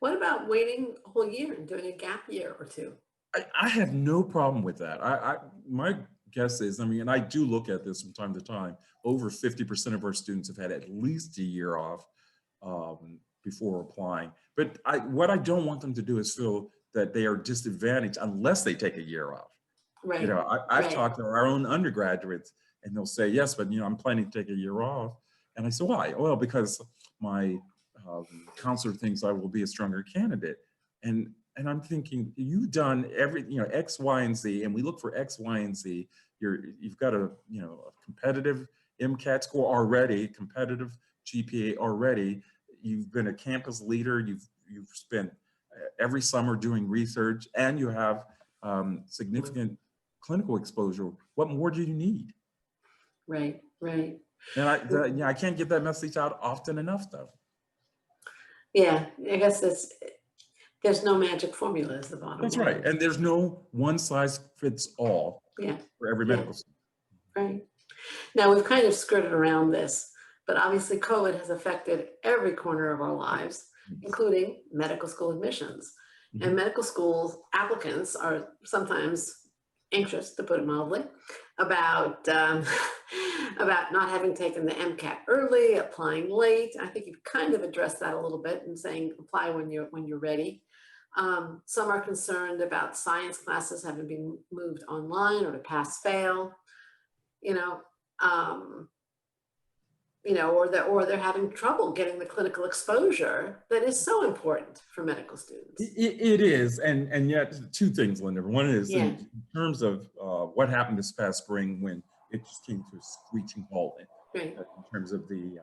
[SPEAKER 1] What about waiting a whole year and doing a gap year or two?
[SPEAKER 3] I have no problem with that. My guess is, I mean, and I do look at this from time to time, over 50% of our students have had at least a year off before applying. But what I don't want them to do is feel that they are disadvantaged unless they take a year off.
[SPEAKER 1] Right.
[SPEAKER 3] You know, I've talked to our own undergraduates and they'll say, yes, but, you know, I'm planning to take a year off. And I say, why? Well, because my counselor thinks I will be a stronger candidate. And I'm thinking, you've done X, Y, and Z, and we look for X, Y, and Z. You've got a competitive MCAT score already, competitive GPA already. You've been a campus leader. You've spent every summer doing research, and you have significant clinical exposure. What more do you need?
[SPEAKER 1] Right.
[SPEAKER 3] And I can't get that message out often enough, though.
[SPEAKER 1] Yeah, I guess there's no magic formula is the bottom line.
[SPEAKER 3] That's right. And there's no one size fits all for every medical student.
[SPEAKER 1] Right. Now, we've kind of skirted around this, but obviously COVID has affected every corner of our lives, including medical school admissions. Mm-hmm. And medical school applicants are sometimes anxious, to put it mildly, about not having taken the MCAT early, applying late. I think you've kind of addressed that a little bit and saying apply when you're ready. Some are concerned about science classes having been moved online or to pass fail, or they're having trouble getting the clinical exposure that is so important for medical students.
[SPEAKER 3] It is, and yet two things, Linda. One is in terms of what happened this past spring when it just came to a screeching halt in terms of the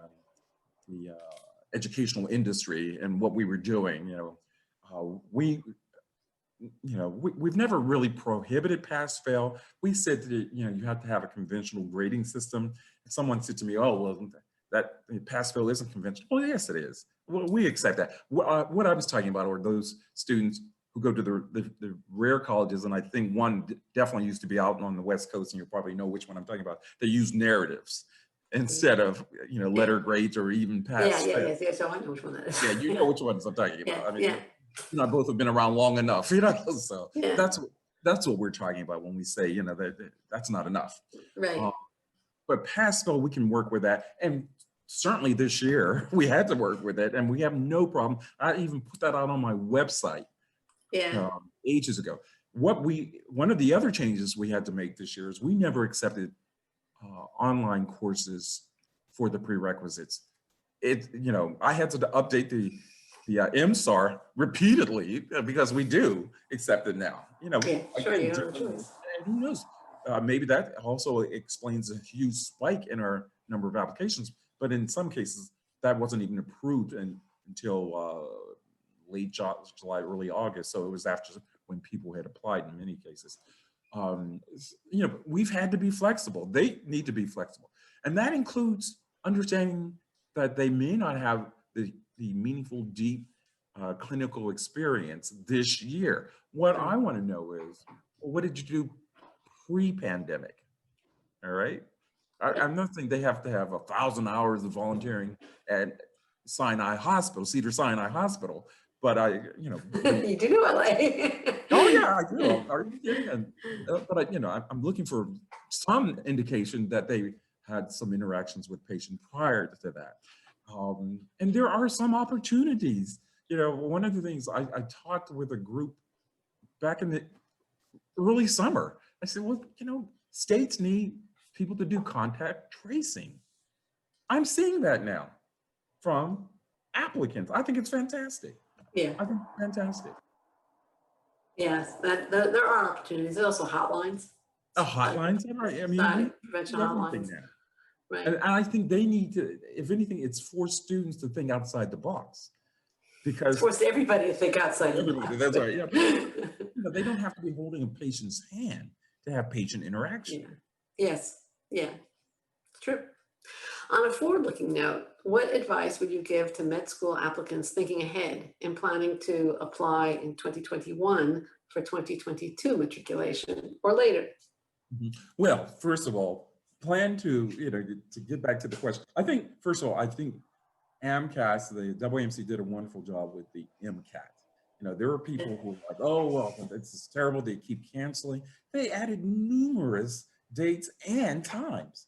[SPEAKER 3] educational industry and what we were doing. We've never really prohibited pass fail. We said that you have to have a conventional grading system. If someone said to me, "Oh, well, that pass fail isn't conventional," well, yes, it is. Well, we accept that. What I was talking about are those students who go to the rare colleges, and I think one definitely used to be out on the West Coast, and you probably know which one I'm talking about. They use narratives instead of letter grades or even pass fail.
[SPEAKER 1] Yeah. So I know which one that is.
[SPEAKER 3] Yeah, you know which ones I'm talking about. I mean, both have been around long enough, so that's what we're talking about when we say, that's not enough.
[SPEAKER 1] Right.
[SPEAKER 3] But pass fail, we can work with that. And certainly this year we had to work with it, and we have no problem. I even put that out on my website ages ago. One of the other changes we had to make this year is we never accepted online courses for the prerequisites. I had to update the MSAR repeatedly because we do accept it now. And who knows? Maybe that also explains a huge spike in our number of applications, but in some cases that wasn't even approved until late July, early August. So it was after when people had applied in many cases. We've had to be flexible. They need to be flexible. And that includes understanding that they may not have the meaningful, deep clinical experience this year. What I want to know is, what did you do pre-pandemic? All right. I'm not saying they have to have 1,000 hours of volunteering at Sinai Hospital, Cedar Sinai Hospital, but
[SPEAKER 1] you do, LA.
[SPEAKER 3] Oh yeah, I do. Are you kidding? But I'm looking for some indication that they had some interactions with patients prior to that. And there are some opportunities. One of the things I talked with a group back in the early summer. I said, well, states need people to do contact tracing. I'm seeing that now from applicants. I think it's fantastic.
[SPEAKER 1] Yeah.
[SPEAKER 3] I think it's fantastic.
[SPEAKER 1] Yes, there are opportunities. There's also hotlines.
[SPEAKER 3] Hotlines, right? I mean,
[SPEAKER 1] prevention hotlines.
[SPEAKER 3] Now.
[SPEAKER 1] Right.
[SPEAKER 3] And I think they need to, if anything, it's for students to think outside the box. Because
[SPEAKER 1] it's forced everybody to think outside the box.
[SPEAKER 3] That's right. Yeah. They don't have to be holding a patient's hand to have patient interaction.
[SPEAKER 1] Yes. Yeah. True. On a forward-looking note, what advice would you give to med school applicants thinking ahead and planning to apply in 2021 for 2022 matriculation or later?
[SPEAKER 3] Well, first of all, plan to, to get back to the question. I think, first of all, I think AMCAS, the WAMC did a wonderful job with the MCAT. There were people who were like, oh, well, it's terrible. They keep canceling. They added numerous dates and times.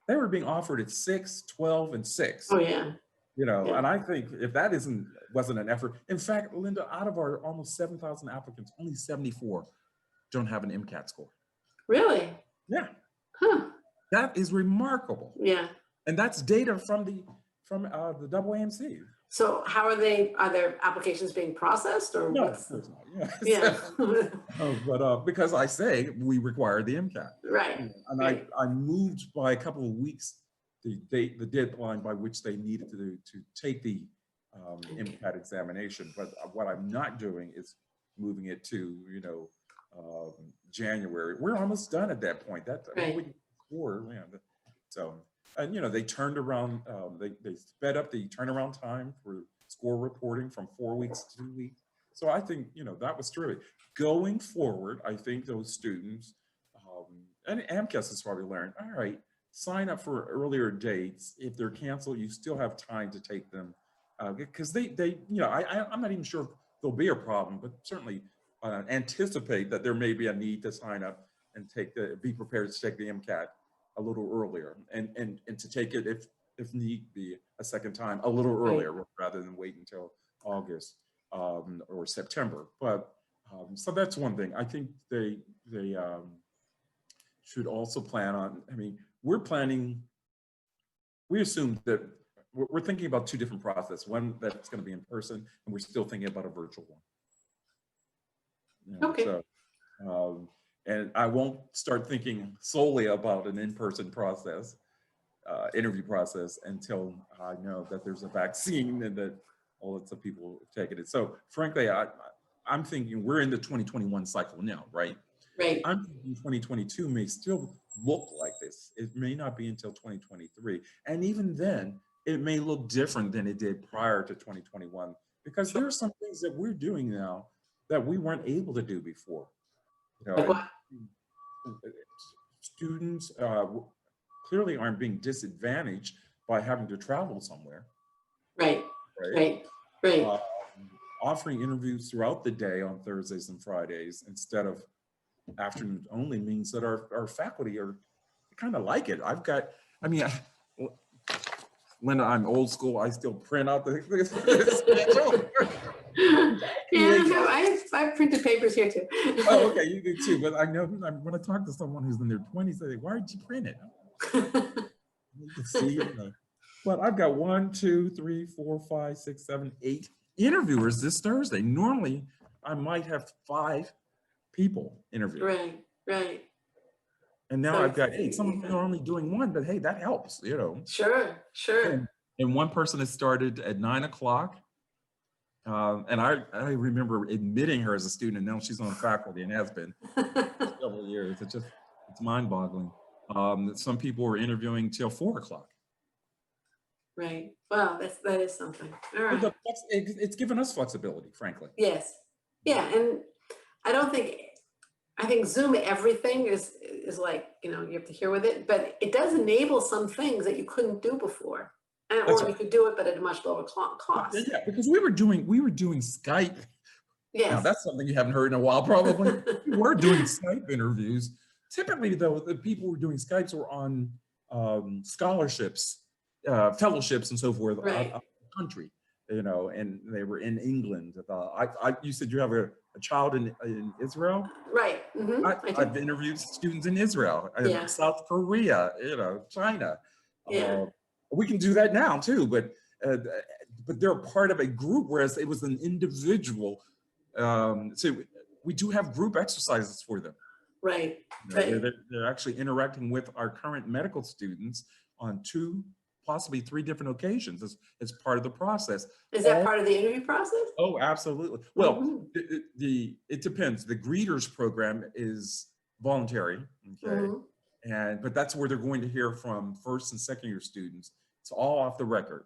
[SPEAKER 3] They were being offered at 6, 12, and 6.
[SPEAKER 1] Oh, yeah.
[SPEAKER 3] And I think if that wasn't an effort, in fact, Linda, out of our almost 7,000 applicants, only 74 don't have an MCAT score.
[SPEAKER 1] Really?
[SPEAKER 3] Yeah.
[SPEAKER 1] Huh.
[SPEAKER 3] That is remarkable.
[SPEAKER 1] Yeah.
[SPEAKER 3] And that's data from the WAMC.
[SPEAKER 1] So how are their applications being processed, or
[SPEAKER 3] No,
[SPEAKER 1] what's?
[SPEAKER 3] of course not.
[SPEAKER 1] Yeah.
[SPEAKER 3] But because I say we require the MCAT.
[SPEAKER 1] Right.
[SPEAKER 3] And
[SPEAKER 1] right.
[SPEAKER 3] I moved by a couple of weeks the deadline by which they needed to take the MCAT examination. But what I'm not doing is moving it to January. We're almost done at that point. So, and they turned around. They sped up the turnaround time for score reporting from 4 weeks to 2 weeks. So I think that was terrific. Going forward, I think those students and AMCAS has probably learned. All right, sign up for earlier dates. If they're canceled, you still have time to take them because I'm not even sure if there'll be a problem, but certainly anticipate that there may be a need to sign up and be prepared to take the MCAT a little earlier and to take it if need be a second time a little earlier rather than wait until August or September. But so that's one thing. I think they should also plan on. I mean, we assume that we're thinking about two different processes. One that's going to be in person, and we're still thinking about a virtual one.
[SPEAKER 1] Okay.
[SPEAKER 3] So, and I won't start thinking solely about an in-person process, interview process, until I know that there's a vaccine and that all lots of people have taken it. So frankly, I'm thinking we're in the 2021 cycle now, right?
[SPEAKER 1] Right.
[SPEAKER 3] I'm thinking 2022 may still look like this. It may not be until 2023. And even then, it may look different than it did prior to 2021, because there are some things that we're doing now that we weren't able to do before. Students clearly aren't being disadvantaged by having to travel somewhere.
[SPEAKER 1] Right.
[SPEAKER 3] Offering interviews throughout the day on Thursdays and Fridays instead of afternoons only means that our faculty are kind of like it. Linda, I'm old school. I still print out the schedule.
[SPEAKER 1] I've printed papers here too.
[SPEAKER 3] Oh, okay, you do too. But I know when I talk to someone who's in their 20s, they say, "Why did you print it?" You can see it. But I've got 1, 2, 3, 4, 5, 6, 7, 8 interviewers this Thursday. Normally, I might have 5 people interviewing.
[SPEAKER 1] Right.
[SPEAKER 3] And now I've got 8. Some of them are only doing 1, but hey, that helps,
[SPEAKER 1] Sure.
[SPEAKER 3] And one person has started at 9 o'clock. And I remember admitting her as a student, and now she's on faculty and has been for several years. It's mind-boggling. Some people were interviewing till 4 o'clock.
[SPEAKER 1] Right. Wow, that is something. All right.
[SPEAKER 3] It's given us flexibility, frankly.
[SPEAKER 1] Yes. Yeah, and I think Zoom everything is like, you have to hear with it, but it does enable some things that you couldn't do before. Or you could do it, but at a much lower cost.
[SPEAKER 3] Yeah, because we were doing Skype.
[SPEAKER 1] Yes.
[SPEAKER 3] Now, that's something you haven't heard in a while, probably. We were doing Skype interviews. Typically, though, the people who were doing Skypes were on scholarships, fellowships, and so forth out of the country, and they were in England. You said you have a child in Israel?
[SPEAKER 1] Right. Mm-hmm.
[SPEAKER 3] I've interviewed students in Israel, South Korea, China.
[SPEAKER 1] Yeah.
[SPEAKER 3] We can do that now too, but they're part of a group, whereas it was an individual. So we do have group exercises for them.
[SPEAKER 1] Right.
[SPEAKER 3] They're actually interacting with our current medical students on 2, possibly 3 different occasions as part of the process.
[SPEAKER 1] Is that part of the interview process?
[SPEAKER 3] Oh, absolutely. Well, it depends. The greeters program is voluntary, okay? But that's where they're going to hear from first and second year students. It's all off the record.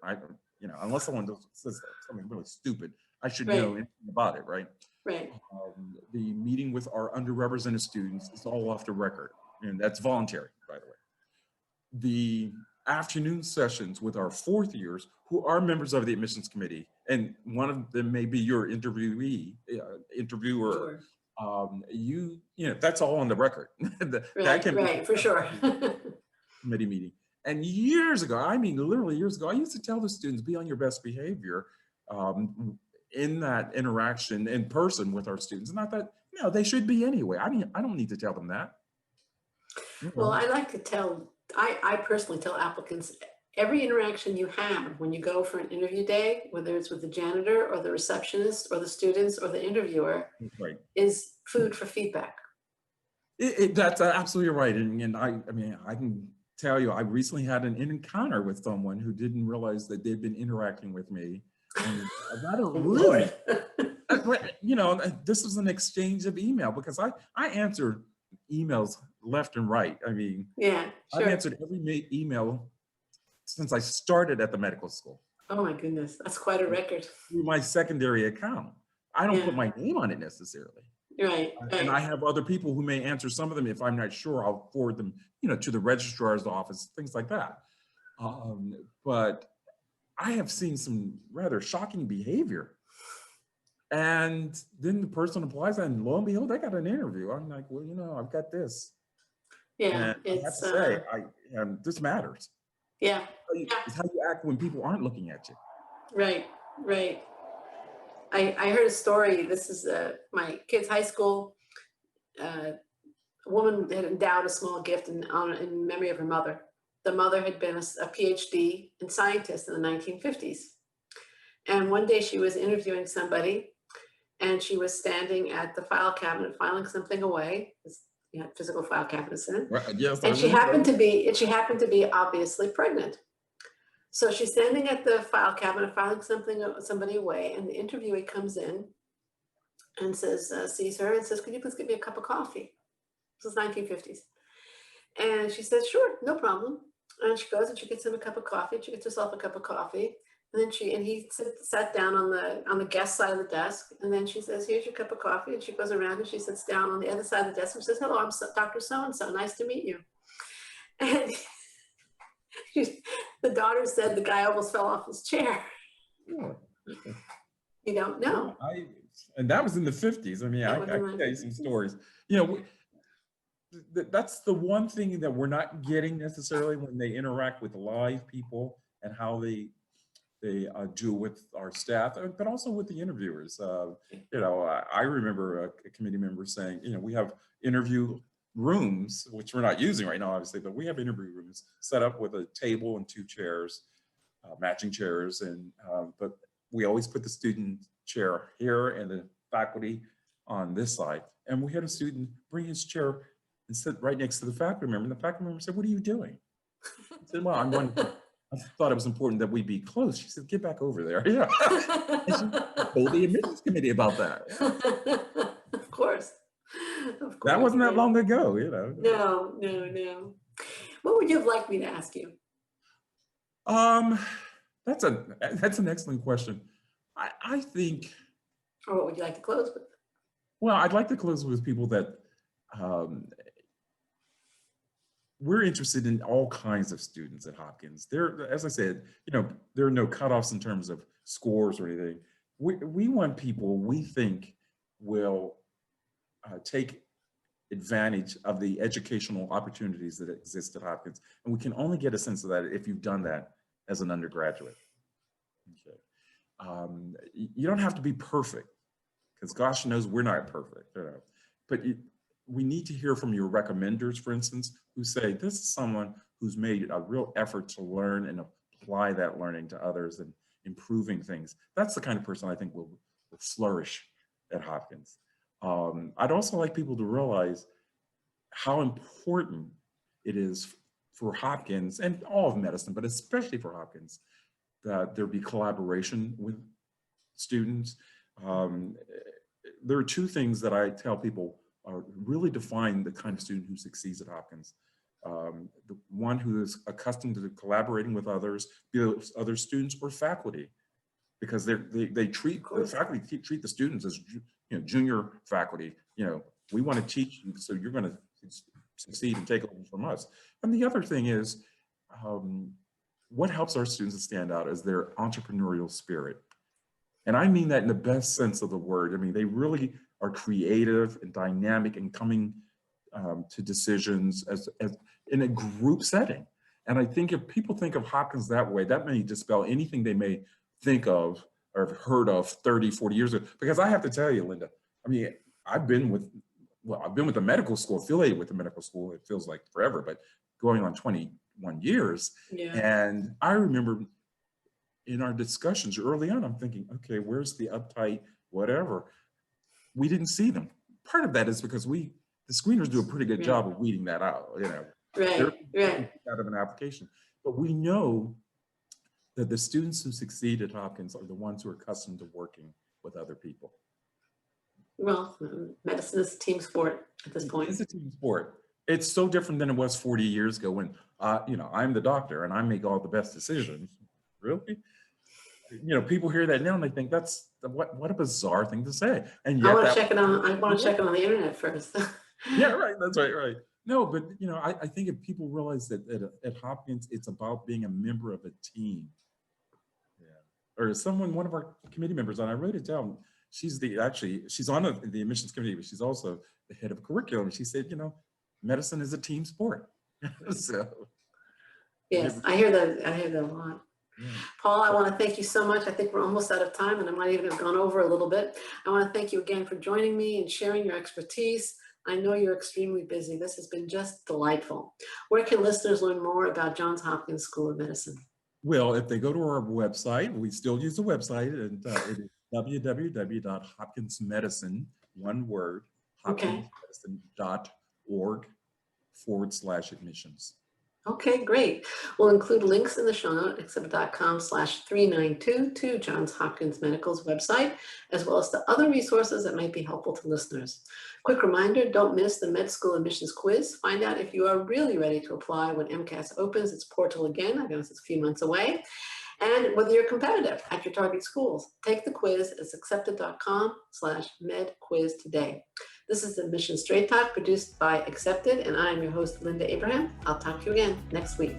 [SPEAKER 3] Unless someone says something really stupid, I should know anything about it, right?
[SPEAKER 1] Right.
[SPEAKER 3] The meeting with our underrepresented students is all off the record, and that's voluntary, by the way. the afternoon sessions with our fourth years who are members of the admissions committee, and one of them may be your interviewer.
[SPEAKER 1] Sure.
[SPEAKER 3] That's all on the record.
[SPEAKER 1] Right, right, for sure.
[SPEAKER 3] Committee meeting. And years ago, I mean, literally years ago, I used to tell the students, be on your best behavior in that interaction in person with our students. Not that, they should be anyway. I mean, I don't need to tell them that.
[SPEAKER 1] Well, I like to tell, I personally tell applicants, every interaction you have when you go for an interview day, whether it's with the janitor or the receptionist or the students or the interviewer,
[SPEAKER 3] right,
[SPEAKER 1] is food for feedback.
[SPEAKER 3] That's absolutely right. And I mean, I can tell you, I recently had an encounter with someone who didn't realize that they'd been interacting with me. And I got a really, this was an exchange of email because I answered emails left and right. I mean,
[SPEAKER 1] yeah, sure.
[SPEAKER 3] I've answered every email since I started at the medical school.
[SPEAKER 1] Oh my goodness, that's quite a record.
[SPEAKER 3] Through my secondary account. I don't put my name on it necessarily.
[SPEAKER 1] Right, right.
[SPEAKER 3] And I have other people who may answer some of them. If I'm not sure, I'll forward them, to the registrar's office, things like that. But I have seen some rather shocking behavior. And then the person applies and lo and behold, I got an interview. I'm like, well, I've got this.
[SPEAKER 1] Yeah,
[SPEAKER 3] and I have to say, this matters.
[SPEAKER 1] Yeah.
[SPEAKER 3] It's how you act when people aren't looking at you.
[SPEAKER 1] Right, right. I heard a story. This is my kid's high school. A woman had endowed a small gift in memory of her mother. The mother had been a PhD and scientist in the 1950s. And one day she was interviewing somebody and she was standing at the file cabinet filing something away. Physical file cabinets in.
[SPEAKER 3] Right, yes,
[SPEAKER 1] and she happened to be obviously pregnant. So she's standing at the file cabinet filing somebody away, and the interviewee comes in and sees her and says, "Could you please give me a cup of coffee?" This is 1950s. And she says, "Sure, no problem." And she goes and she gets him a cup of coffee. She gets herself a cup of coffee. And then he sat down on the guest side of the desk. And then she says, "Here's your cup of coffee." And she goes around and she sits down on the other side of the desk and says, "Hello, I'm Dr. So-and-so. Nice to meet you." And the daughter said the guy almost fell off his chair.
[SPEAKER 3] Sure.
[SPEAKER 1] You don't know.
[SPEAKER 3] And that was in the 50s. I mean, I can tell you some stories. That's the one thing that we're not getting necessarily when they interact with live people and how they do with our staff, but also with the interviewers. I remember a committee member saying, we have interview rooms, which we're not using right now, obviously, but we have interview rooms set up with a table and 2 chairs, matching chairs, and but we always put the student chair here and the faculty on this side. And we had a student bring his chair and sit right next to the faculty member, and the faculty member said, "What are you doing?" I said, "Well, I thought it was important that we be close." She said, "Get back over there." Yeah. And she told the admissions committee about that. Yeah.
[SPEAKER 1] Of course.
[SPEAKER 3] That wasn't that long ago,
[SPEAKER 1] No. What would you have liked me to ask you?
[SPEAKER 3] That's an excellent question. I think.
[SPEAKER 1] Or what would you like to close with?
[SPEAKER 3] Well, I'd like to close with people that we're interested in all kinds of students at Hopkins. As I said, there are no cutoffs in terms of scores or anything. We want people we think will take advantage of the educational opportunities that exist at Hopkins. And we can only get a sense of that if you've done that as an undergraduate. Okay. You don't have to be perfect, because gosh knows we're not perfect, but we need to hear from your recommenders, for instance, who say, this is someone who's made a real effort to learn and apply that learning to others and improving things. That's the kind of person I think will flourish at Hopkins. I'd also like people to realize how important it is for Hopkins and all of medicine, but especially for Hopkins, that there be collaboration with students. There are 2 things that I tell people really define the kind of student who succeeds at Hopkins. The one who is accustomed to collaborating with others, be it other students or faculty, because they treat the faculty treat the students as junior faculty. We want to teach you, so you're going to succeed and take over from us. And the other thing is what helps our students to stand out is their entrepreneurial spirit. And I mean that in the best sense of the word. I mean, they really are creative and dynamic and coming to decisions as in a group setting. And I think if people think of Hopkins that way, that may dispel anything they may think of or have heard of 30, 40 years ago. Because I have to tell you, Linda, I mean, I've been with the medical school, affiliated with the medical school, it feels like forever, but going on 21 years.
[SPEAKER 1] Yeah.
[SPEAKER 3] And I remember in our discussions early on, I'm thinking, okay, where's the uptight, whatever? We didn't see them. Part of that is because the screeners do a pretty good job of weeding that out, you know.
[SPEAKER 1] Right.
[SPEAKER 3] Out of an application. But we know that the students who succeed at Hopkins are the ones who are accustomed to working with other people.
[SPEAKER 1] Well, medicine is a team sport at this point.
[SPEAKER 3] It's a team sport. It's so different than it was 40 years ago when, you know, I'm the doctor and I make all the best decisions. Really? You know, people hear that now and they think that's what a bizarre thing to say. And yet
[SPEAKER 1] I want to check it on the internet first.
[SPEAKER 3] Yeah, right. That's right. No, but you know, I think if people realize that at Hopkins, it's about being a member of a team. Yeah. Or one of our committee members, and I wrote it down. She's on the admissions committee, but she's also the head of curriculum. She said, you know, medicine is a team sport. So.
[SPEAKER 1] Yes, I hear that a lot.
[SPEAKER 3] Yeah.
[SPEAKER 1] Paul, I want to thank you so much. I think we're almost out of time and I might even have gone over a little bit. I want to thank you again for joining me and sharing your expertise. I know you're extremely busy. This has been just delightful. Where can listeners learn more about Johns Hopkins School of Medicine? Well, if they go to our website, we still use the website, and it is www.hopkinsmedicine, one word, hopkinsmedicine.org/admissions. Okay, great. We'll include links in the show note, exhibit.com/392 to Johns Hopkins Medical's website, as well as to other resources that might be helpful to listeners. Quick reminder, don't miss the med school admissions quiz. Find out if you are really ready to apply when MCAS opens its portal again. I guess it's a few months away. And whether you're competitive at your target schools, take the quiz at accepted.com/medquiz today. This is the Admission Straight Talk produced by Accepted, and I am your host, Linda Abraham. I'll talk to you again next week.